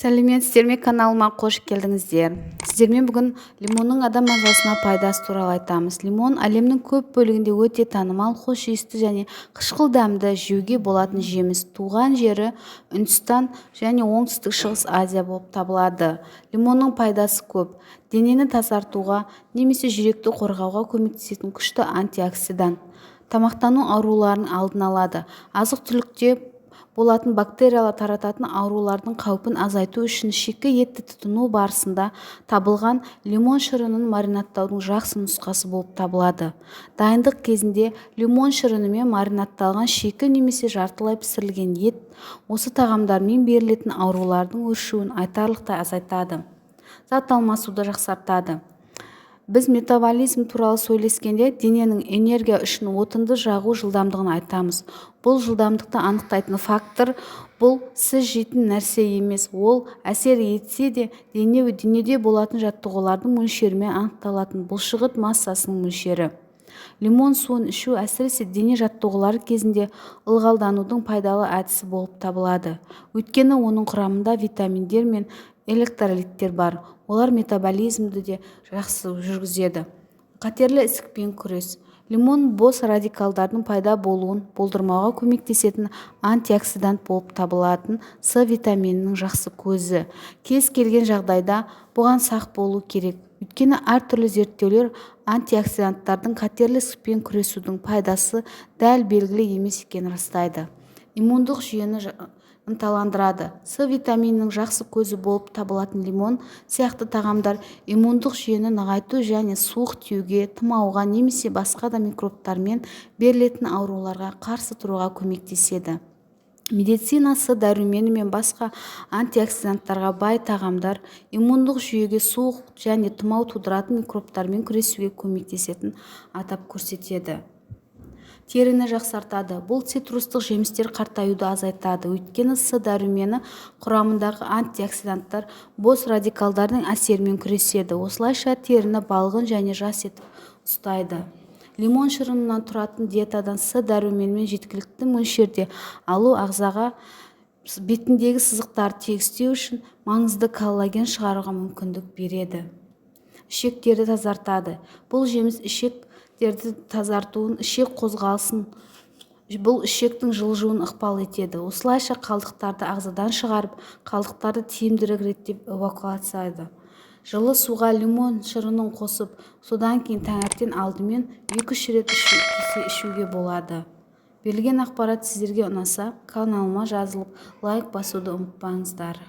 Сәлеметсіздер ме, каналыма қош келдіңіздер. Сіздермен бүгін лимонның адам ағзасына пайдасы туралы айтамыз. Лимон әлемнің көп бөлігінде өте танымал, хош иісті және қышқыл дәмді жеуге болатын жеміс. Туған жері Үндістан және оңтүстік шығыс Азия болып табылады. Лимонның пайдасы көп. Денені тазартуға немесе жүректі қорғауға көмектесетін күшті антиоксидант. Тамақтану ауруларын алдын алады. Азық-түлікте болатын бактериялар тарататын аурулардың қаупін азайту үшін шикі етті тұтыну барысында табылған лимон шырынын маринадтаудың жақсы нұсқасы болып табылады. Дайындық кезінде лимон шырынымен маринадталған шикі немесе жартылай пісірілген ет осы тағамдармен берілетін аурулардың өршуін айтарлықтай азайтады. Зат алмасуды жақсартады. Біз метаболизм туралы сөйлескенде дененің энергия үшін отынды жағу жылдамдығын айтамыз. Бұл жылдамдықты анықтайтын фактор бұл сіз жейтін нәрсе емес. Ол әсер етсе де денеде болатын жаттығулардың мөлшерімен анықталатын бұлшықет массасының мөлшері. Лимон суын ішу әсіресе дене жаттығулары кезінде ылғалданудың пайдалы әдісі болып табылады. Өйткені оның құрамында витаминдер мен электролиттер бар. Олар метаболизмді де жақсы жүргізеді. Қатерлі ісікпен күрес. Лимон бос радикалдардың пайда болуын болдырмауға көмектесетін антиоксидант болып табылатын С витаминінің жақсы көзі. Кез келген жағдайда бұған сақ болу керек. Өйткені әртүрлі зерттеулер антиоксиданттардың қатерлі ісікпен күресудің пайдасы дәл белгілі емес екенін растайды. Иммундық жүйені ынталандырады. С витаминінің жақсы көзі болып табылатын лимон сияқты тағамдар иммундық жүйені нығайту және суық тиюге, тұмауға немесе басқа да микробтармен берілетін ауруларға қарсы тұруға көмектеседі. Медицина С дәрумені мен басқа антиоксиданттарға бай тағамдар иммундық жүйеге суық және тұмау тудыратын микробтармен күресуге көмектесетін атап көрсетеді. Теріні жақсартады. Бұл цитрустық жемістер қартаюды азайтады. Өйткені С дәрумені құрамындағы антиоксиданттар бос радикалдардың әсерімен күреседі. Осылайша теріні балғын және жас етіп ұстайды. Лимон шырынынан тұратын диетадан С дәруменімен жеткілікті мөлшерде алу ағзаға бетіндегі сызықтарды тегістеу үшін маңызды коллаген шығаруға мүмкіндік береді. Ішектерді тазартады. Бұл жеміс ішектерді тазартуын, ішек қозғалысын, бұл ішектің жылжуын ықпал етеді. Осылайша қалдықтарды ағзадан шығарып, қалдықтарды тиімдірек реттеп эвакуациялайды. Жылы суға лимон шырынын қосып, содан кейін таңертең алдымен 2-3 рет ішуге болады. Берілген ақпарат сіздерге ұнаса, каналыма жазылып, лайк басуды ұмытпаңыздар.